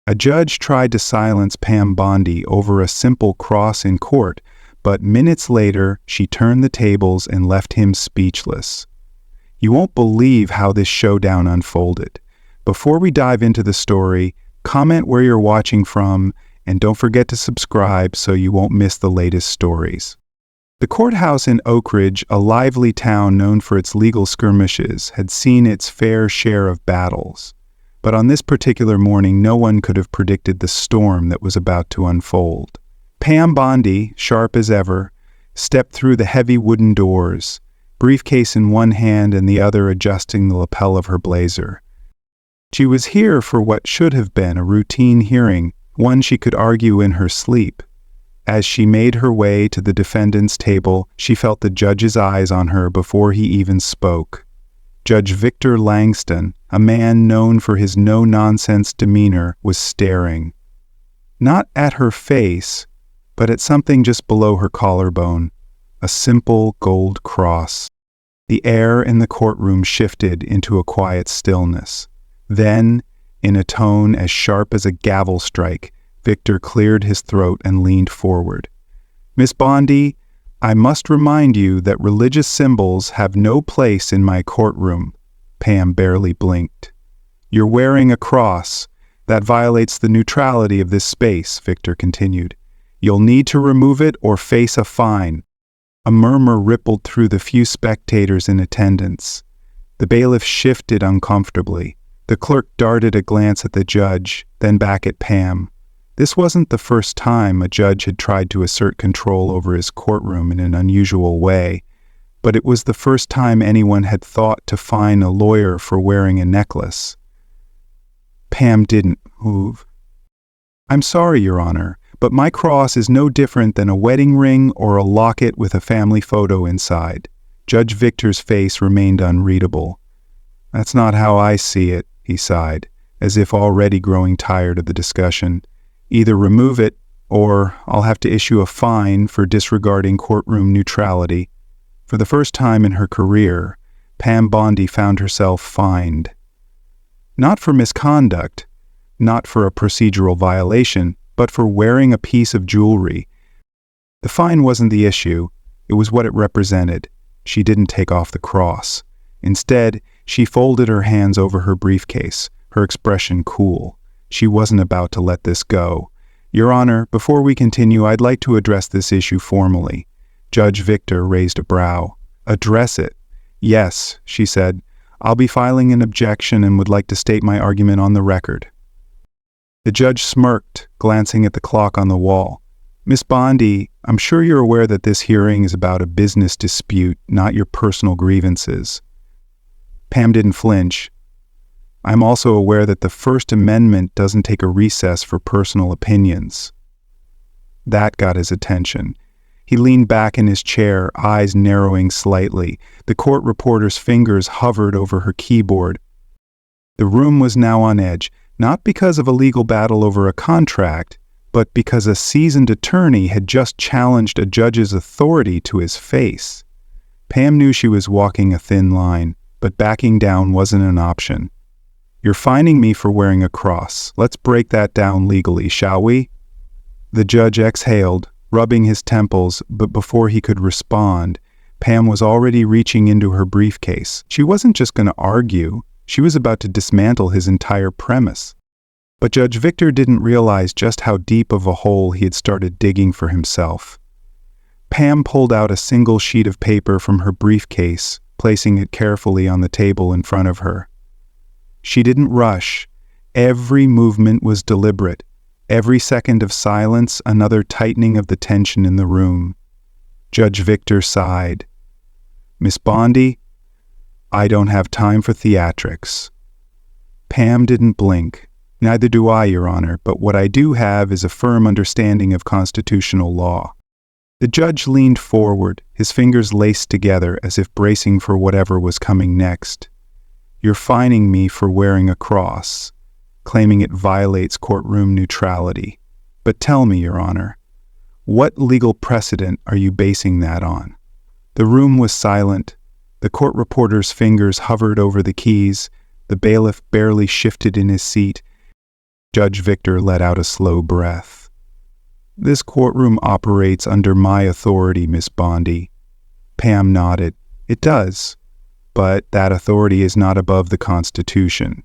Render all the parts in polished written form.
A judge tried to silence Pam Bondi over a simple cross in court, but minutes later, she turned the tables and left him speechless. You won't believe how this showdown unfolded. Before we dive into the story, comment where you're watching from, and don't forget to subscribe so you won't miss the latest stories. The courthouse in Oak Ridge, a lively town known for its legal skirmishes, had seen its fair share of battles. But on this particular morning, no one could have predicted the storm that was about to unfold. Pam Bondi, sharp as ever, stepped through the heavy wooden doors, briefcase in one hand and the other adjusting the lapel of her blazer. She was here for what should have been a routine hearing, one she could argue in her sleep. As she made her way to the defendant's table, she felt the judge's eyes on her before he even spoke. Judge Victor Langston, a man known for his no-nonsense demeanor, was staring. Not at her face, but at something just below her collarbone, a simple gold cross. The air in the courtroom shifted into a quiet stillness. Then, in a tone as sharp as a gavel strike, Victor cleared his throat and leaned forward. "Miss Bondi, I must remind you that religious symbols have no place in my courtroom." Pam barely blinked. "You're wearing a cross. That violates the neutrality of this space," Victor continued. "You'll need to remove it or face a fine." A murmur rippled through the few spectators in attendance. The bailiff shifted uncomfortably. The clerk darted a glance at the judge, then back at Pam. This wasn't the first time a judge had tried to assert control over his courtroom in an unusual way, but it was the first time anyone had thought to fine a lawyer for wearing a necklace. Pam didn't move. "I'm sorry, Your Honor, but my cross is no different than a wedding ring or a locket with a family photo inside." Judge Victor's face remained unreadable. "That's not how I see it," he sighed, as if already growing tired of the discussion. "Either remove it, or I'll have to issue a fine for disregarding courtroom neutrality." For the first time in her career, Pam Bondi found herself fined. Not for misconduct, not for a procedural violation, but for wearing a piece of jewelry. The fine wasn't the issue, it was what it represented. She didn't take off the cross. Instead, she folded her hands over her briefcase, her expression cool. She wasn't about to let this go. "Your Honor, before we continue, I'd like to address this issue formally." Judge Victor raised a brow. "Address it?" "Yes," she said. "I'll be filing an objection and would like to state my argument on the record." The judge smirked, glancing at the clock on the wall. "Miss Bondi, I'm sure you're aware that this hearing is about a business dispute, not your personal grievances." Pam didn't flinch. "I'm also aware that the First Amendment doesn't take a recess for personal opinions." That got his attention. He leaned back in his chair, eyes narrowing slightly. The court reporter's fingers hovered over her keyboard. The room was now on edge, not because of a legal battle over a contract, but because a seasoned attorney had just challenged a judge's authority to his face. Pam knew she was walking a thin line, but backing down wasn't an option. "You're fining me for wearing a cross. Let's break that down legally, shall we?" The judge exhaled, rubbing his temples, but before he could respond, Pam was already reaching into her briefcase. She wasn't just going to argue, she was about to dismantle his entire premise. But Judge Victor didn't realize just how deep of a hole he had started digging for himself. Pam pulled out a single sheet of paper from her briefcase, placing it carefully on the table in front of her. She didn't rush. Every movement was deliberate. Every second of silence, another tightening of the tension in the room. Judge Victor sighed. "Miss Bondi, I don't have time for theatrics." Pam didn't blink. "Neither do I, Your Honor, but what I do have is a firm understanding of constitutional law." The judge leaned forward, his fingers laced together as if bracing for whatever was coming next. "You're fining me for wearing a cross, claiming it violates courtroom neutrality. But tell me, Your Honor, what legal precedent are you basing that on?" The room was silent. The court reporter's fingers hovered over the keys. The bailiff barely shifted in his seat. Judge Victor let out a slow breath. "This courtroom operates under my authority, Miss Bondi." Pam nodded. "It does, but that authority is not above the Constitution."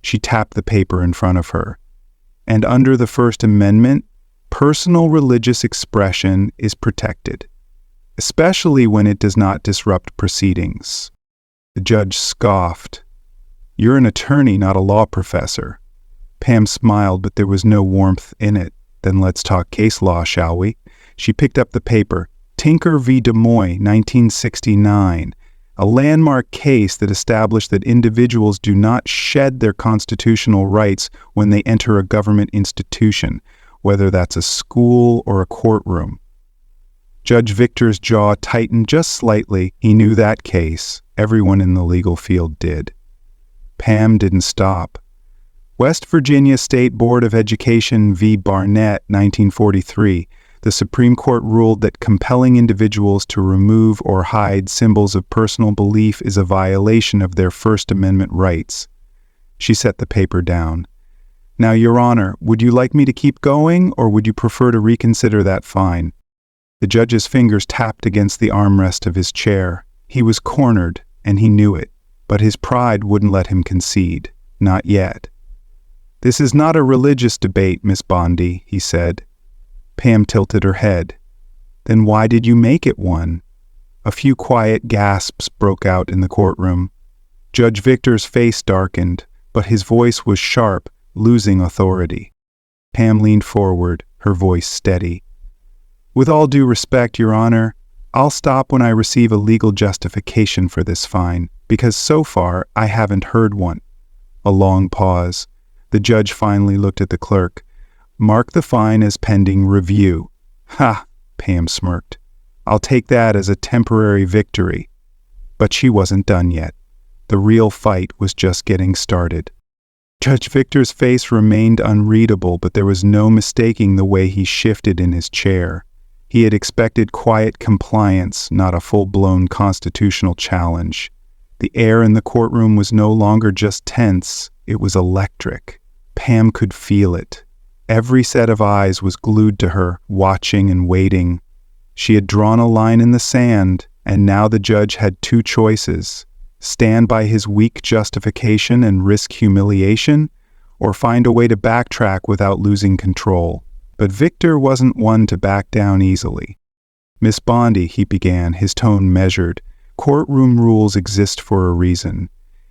She tapped the paper in front of her. "And under the First Amendment, personal religious expression is protected, especially when it does not disrupt proceedings." The judge scoffed. "You're an attorney, not a law professor." Pam smiled, but there was no warmth in it. "Then let's talk case law, shall we?" She picked up the paper. "Tinker v. Des Moines, 1969. A landmark case that established that individuals do not shed their constitutional rights when they enter a government institution, whether that's a school or a courtroom." Judge Victor's jaw tightened just slightly. He knew that case. Everyone in the legal field did. Pam didn't stop. "West Virginia State Board of Education v. Barnett, 1943. The Supreme Court ruled that compelling individuals to remove or hide symbols of personal belief is a violation of their First Amendment rights." She set the paper down. "Now, Your Honor, would you like me to keep going, or would you prefer to reconsider that fine?" The judge's fingers tapped against the armrest of his chair. He was cornered, and he knew it, but his pride wouldn't let him concede. Not yet. "This is not a religious debate, Miss Bondi," he said. Pam tilted her head. "Then why did you make it one?" A few quiet gasps broke out in the courtroom. Judge Victor's face darkened, but his voice was sharp, losing authority. Pam leaned forward, her voice steady. "With all due respect, Your Honor, I'll stop when I receive a legal justification for this fine, because so far I haven't heard one." A long pause. The judge finally looked at the clerk. "Mark the fine as pending review." "Ha!" Pam smirked. "I'll take that as a temporary victory." But she wasn't done yet. The real fight was just getting started. Judge Victor's face remained unreadable, but there was no mistaking the way he shifted in his chair. He had expected quiet compliance, not a full-blown constitutional challenge. The air in the courtroom was no longer just tense, it was electric. Pam could feel it. Every set of eyes was glued to her, watching and waiting. She had drawn a line in the sand, and now the judge had two choices: stand by his weak justification and risk humiliation, or find a way to backtrack without losing control. But Victor wasn't one to back down easily. "Miss Bondi," he began, his tone measured, "courtroom rules exist for a reason.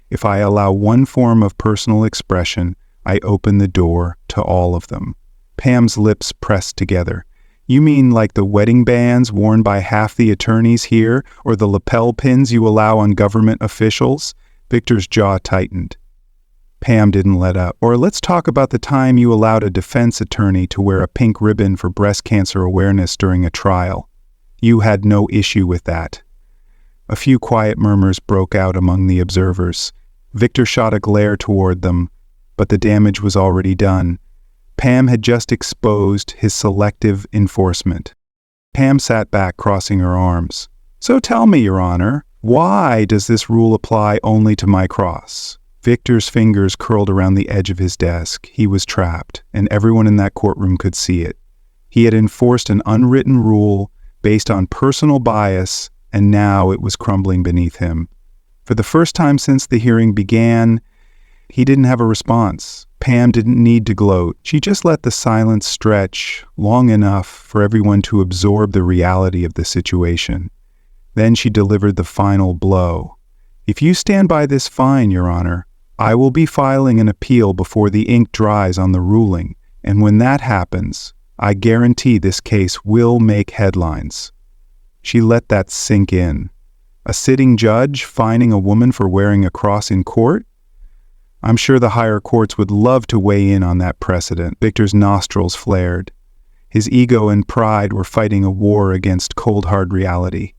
If I allow one form of personal expression, I open the door to all of them." Pam's lips pressed together. "You mean like the wedding bands worn by half the attorneys here, or the lapel pins you allow on government officials?" Victor's jaw tightened. Pam didn't let up. "Or let's talk about the time you allowed a defense attorney to wear a pink ribbon for breast cancer awareness during a trial. You had no issue with that." A few quiet murmurs broke out among the observers. Victor shot a glare toward them, but the damage was already done. Pam had just exposed his selective enforcement. Pam sat back, crossing her arms. "So tell me, Your Honor, why does this rule apply only to my cross?" Victor's fingers curled around the edge of his desk. He was trapped, and everyone in that courtroom could see it. He had enforced an unwritten rule based on personal bias, and now it was crumbling beneath him. For the first time since the hearing began, he didn't have a response. Pam didn't need to gloat. She just let the silence stretch long enough for everyone to absorb the reality of the situation. Then she delivered the final blow. "If you stand by this fine, Your Honor, I will be filing an appeal before the ink dries on the ruling, and when that happens, I guarantee this case will make headlines." She let that sink in. A sitting judge fining a woman for wearing a cross in court? I'm sure the higher courts would love to weigh in on that precedent. Victor's nostrils flared. His ego and pride were fighting a war against cold, hard reality.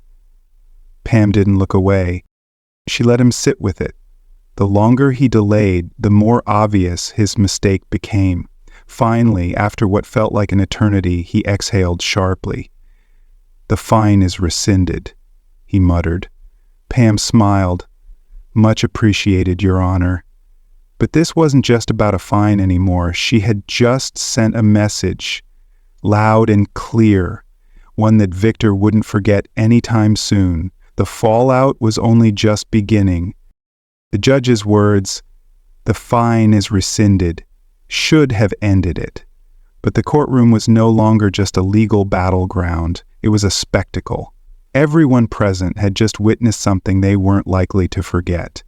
Pam didn't look away. She let him sit with it. The longer he delayed, the more obvious his mistake became. Finally, after what felt like an eternity, he exhaled sharply. "The fine is rescinded," he muttered. Pam smiled. "Much appreciated, Your Honor." But this wasn't just about a fine anymore. She had just sent a message, loud and clear, one that Victor wouldn't forget anytime soon. The fallout was only just beginning. The judge's words, "The fine is rescinded," should have ended it. But the courtroom was no longer just a legal battleground. It was a spectacle. Everyone present had just witnessed something they weren't likely to forget.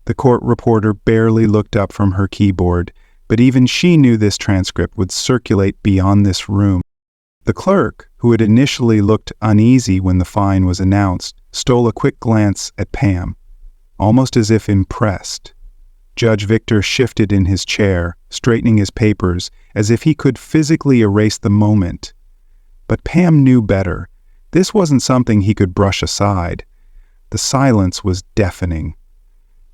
The court reporter barely looked up from her keyboard, but even she knew this transcript would circulate beyond this room. The clerk, who had initially looked uneasy when the fine was announced, stole a quick glance at Pam, almost as if impressed. Judge Victor shifted in his chair, straightening his papers, as if he could physically erase the moment. But Pam knew better. This wasn't something he could brush aside. The silence was deafening.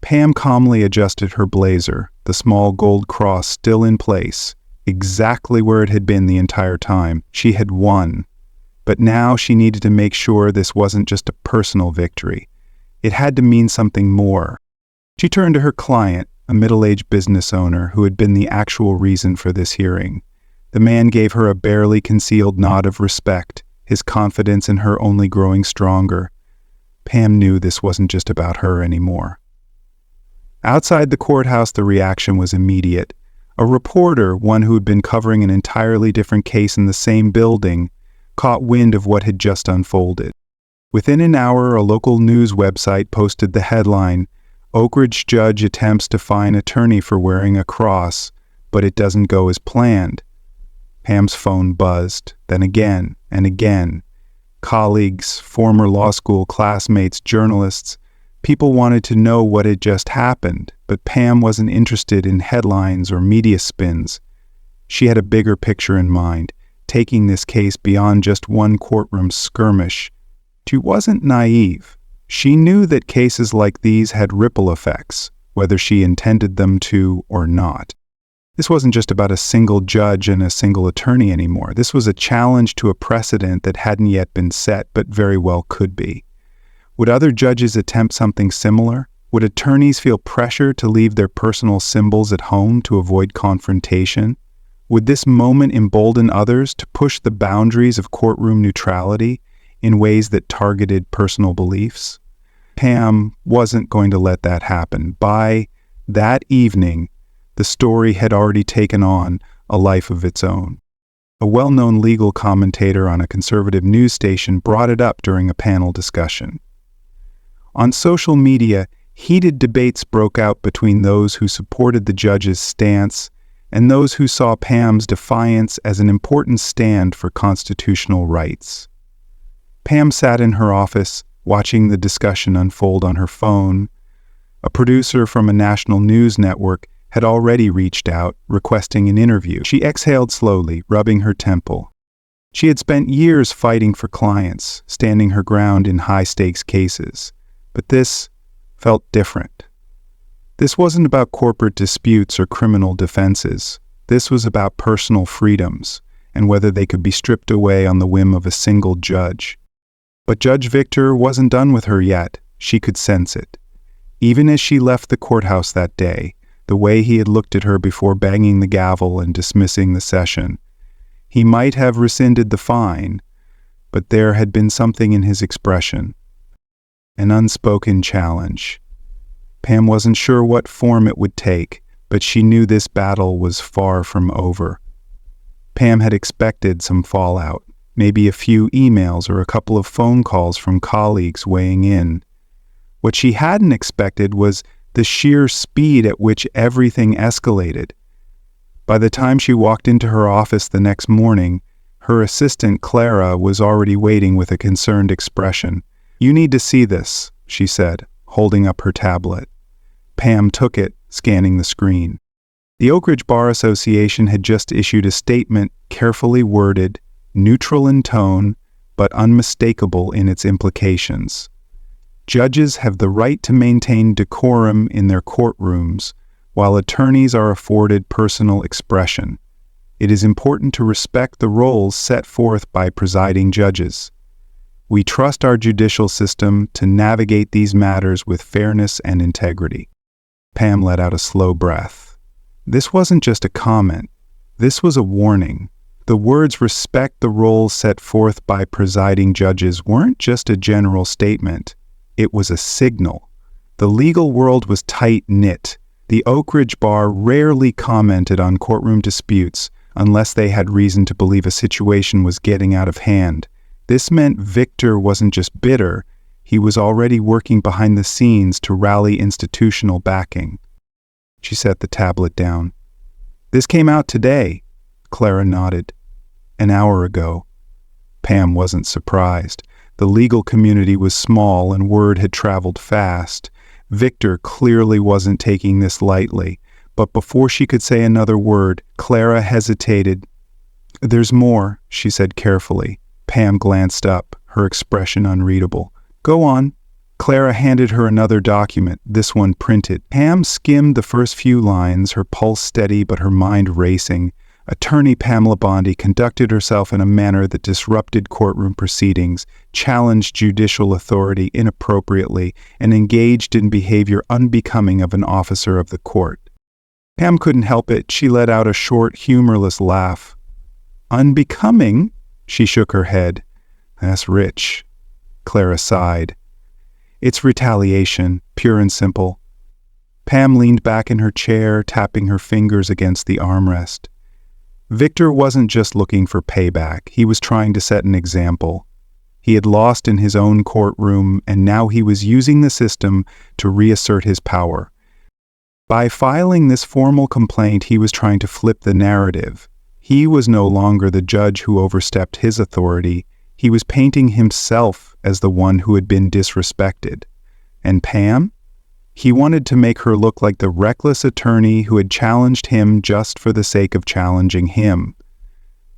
Pam calmly adjusted her blazer, the small gold cross still in place, exactly where it had been the entire time. She had won. But now she needed to make sure this wasn't just a personal victory. It had to mean something more. She turned to her client, a middle-aged business owner who had been the actual reason for this hearing. The man gave her a barely concealed nod of respect, his confidence in her only growing stronger. Pam knew this wasn't just about her anymore. Outside the courthouse, the reaction was immediate. A reporter, one who had been covering an entirely different case in the same building, caught wind of what had just unfolded. Within an hour, a local news website posted the headline, "Oak Ridge Judge Attempts to Fine Attorney for Wearing a Cross, but It Doesn't Go as Planned." Pam's phone buzzed, then again and again. Colleagues, former law school classmates, journalists, people wanted to know what had just happened, but Pam wasn't interested in headlines or media spins. She had a bigger picture in mind, taking this case beyond just one courtroom skirmish. She wasn't naive. She knew that cases like these had ripple effects, whether she intended them to or not. This wasn't just about a single judge and a single attorney anymore. This was a challenge to a precedent that hadn't yet been set, but very well could be. Would other judges attempt something similar? Would attorneys feel pressure to leave their personal symbols at home to avoid confrontation? Would this moment embolden others to push the boundaries of courtroom neutrality in ways that targeted personal beliefs? Pam wasn't going to let that happen. By that evening, the story had already taken on a life of its own. A well-known legal commentator on a conservative news station brought it up during a panel discussion. On social media, heated debates broke out between those who supported the judge's stance and those who saw Pam's defiance as an important stand for constitutional rights. Pam sat in her office, watching the discussion unfold on her phone. A producer from a national news network had already reached out, requesting an interview. She exhaled slowly, rubbing her temple. She had spent years fighting for clients, standing her ground in high-stakes cases. But this felt different. This wasn't about corporate disputes or criminal defenses. This was about personal freedoms and whether they could be stripped away on the whim of a single judge. But Judge Victor wasn't done with her yet. She could sense it. Even as she left the courthouse that day, the way he had looked at her before banging the gavel and dismissing the session, he might have rescinded the fine, but there had been something in his expression, an unspoken challenge. Pam wasn't sure what form it would take, but she knew this battle was far from over. Pam had expected some fallout, maybe a few emails or a couple of phone calls from colleagues weighing in. What she hadn't expected was the sheer speed at which everything escalated. By the time she walked into her office the next morning, her assistant Clara was already waiting with a concerned expression. "You need to see this," she said, holding up her tablet. Pam took it, scanning the screen. The Oak Ridge Bar Association had just issued a statement carefully worded, neutral in tone, but unmistakable in its implications. Judges have the right to maintain decorum in their courtrooms, while attorneys are afforded personal expression. It is important to respect the roles set forth by presiding judges. We trust our judicial system to navigate these matters with fairness and integrity. Pam let out a slow breath. This wasn't just a comment. This was a warning. The words "respect the roles set forth by presiding judges" weren't just a general statement. It was a signal. The legal world was tight-knit. The Oak Ridge Bar rarely commented on courtroom disputes unless they had reason to believe a situation was getting out of hand. This meant Victor wasn't just bitter, he was already working behind the scenes to rally institutional backing. She set the tablet down. "This came out today." Clara nodded. "An hour ago." Pam wasn't surprised. The legal community was small and word had traveled fast. Victor clearly wasn't taking this lightly, but before she could say another word, Clara hesitated. "There's more," she said carefully. Pam glanced up, her expression unreadable. "Go on." Clara handed her another document, this one printed. Pam skimmed the first few lines, her pulse steady but her mind racing. Attorney Pamela Bondi conducted herself in a manner that disrupted courtroom proceedings, challenged judicial authority inappropriately, and engaged in behavior unbecoming of an officer of the court. Pam couldn't help it. She let out a short, humorless laugh. "Unbecoming?" She shook her head. "That's rich." Clara sighed. "It's retaliation, pure and simple." Pam leaned back in her chair, tapping her fingers against the armrest. Victor wasn't just looking for payback. He was trying to set an example. He had lost in his own courtroom, and now he was using the system to reassert his power. By filing this formal complaint, he was trying to flip the narrative. He was no longer the judge who overstepped his authority. He was painting himself as the one who had been disrespected. And Pam? He wanted to make her look like the reckless attorney who had challenged him just for the sake of challenging him.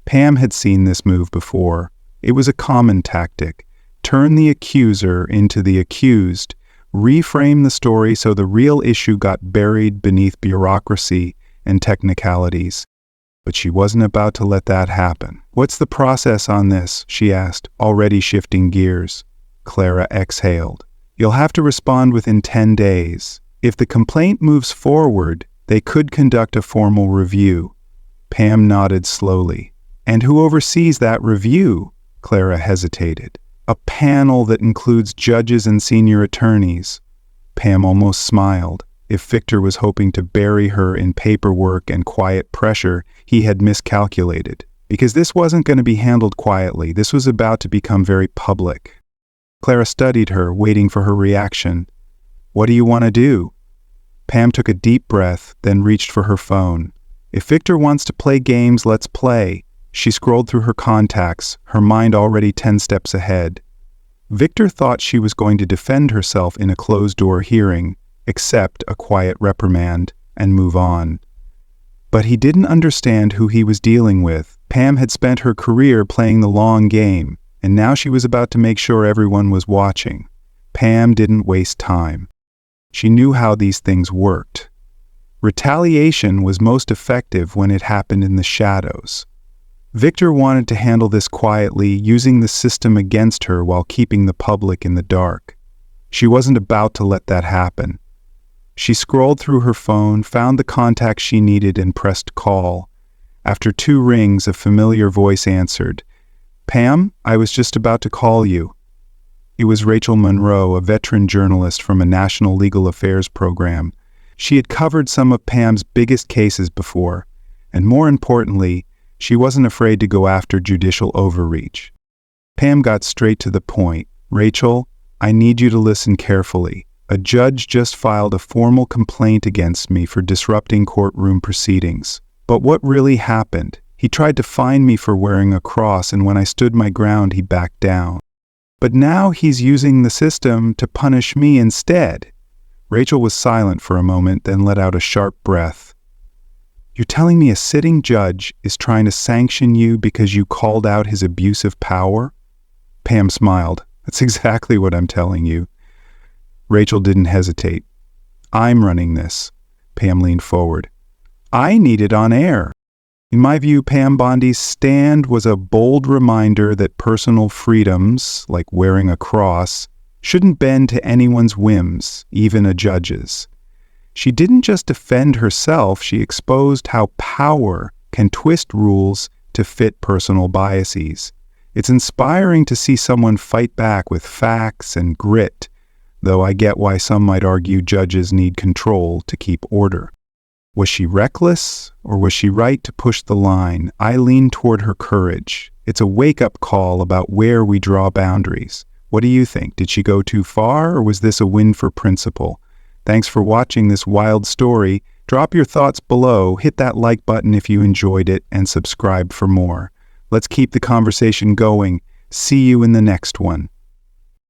Pam had seen this move before. It was a common tactic. Turn the accuser into the accused. Reframe the story so the real issue got buried beneath bureaucracy and technicalities. But she wasn't about to let that happen. "What's the process on this?" she asked, already shifting gears. Clara exhaled. "You'll have to respond within 10 days. If the complaint moves forward, they could conduct a formal review." Pam nodded slowly. "And who oversees that review?" Clara hesitated. "A panel that includes judges and senior attorneys." Pam almost smiled. If Victor was hoping to bury her in paperwork and quiet pressure, he had miscalculated. Because this wasn't going to be handled quietly. This was about to become very public. Clara studied her, waiting for her reaction. "What do you want to do?" Pam took a deep breath, then reached for her phone. "If Victor wants to play games, let's play." She scrolled through her contacts, her mind already 10 steps ahead. Victor thought she was going to defend herself in a closed-door hearing, accept a quiet reprimand, and move on. But he didn't understand who he was dealing with. Pam had spent her career playing the long game, and now she was about to make sure everyone was watching. Pam didn't waste time. She knew how these things worked. Retaliation was most effective when it happened in the shadows. Victor wanted to handle this quietly, using the system against her while keeping the public in the dark. She wasn't about to let that happen. She scrolled through her phone, found the contact she needed, and pressed call. After 2 rings, a familiar voice answered. "Pam, I was just about to call you." It was Rachel Monroe, a veteran journalist from a national legal affairs program. She had covered some of Pam's biggest cases before, and more importantly, she wasn't afraid to go after judicial overreach. Pam got straight to the point. "Rachel, I need you to listen carefully. A judge just filed a formal complaint against me for disrupting courtroom proceedings. But what really happened? He tried to fine me for wearing a cross, and when I stood my ground, he backed down. But now he's using the system to punish me instead." Rachel was silent for a moment, then let out a sharp breath. "You're telling me a sitting judge is trying to sanction you because you called out his abusive power?" Pam smiled. "That's exactly what I'm telling you." Rachel didn't hesitate. "I'm running this." Pam leaned forward. "I need it on air." In my view, Pam Bondi's stand was a bold reminder that personal freedoms, like wearing a cross, shouldn't bend to anyone's whims, even a judge's. She didn't just defend herself, she exposed how power can twist rules to fit personal biases. It's inspiring to see someone fight back with facts and grit, though I get why some might argue judges need control to keep order. Was she reckless, or was she right to push the line? I lean toward her courage. It's a wake-up call about where we draw boundaries. What do you think? Did she go too far, or was this a win for principle? Thanks for watching this wild story. Drop your thoughts below, hit that like button if you enjoyed it, and subscribe for more. Let's keep the conversation going. See you in the next one.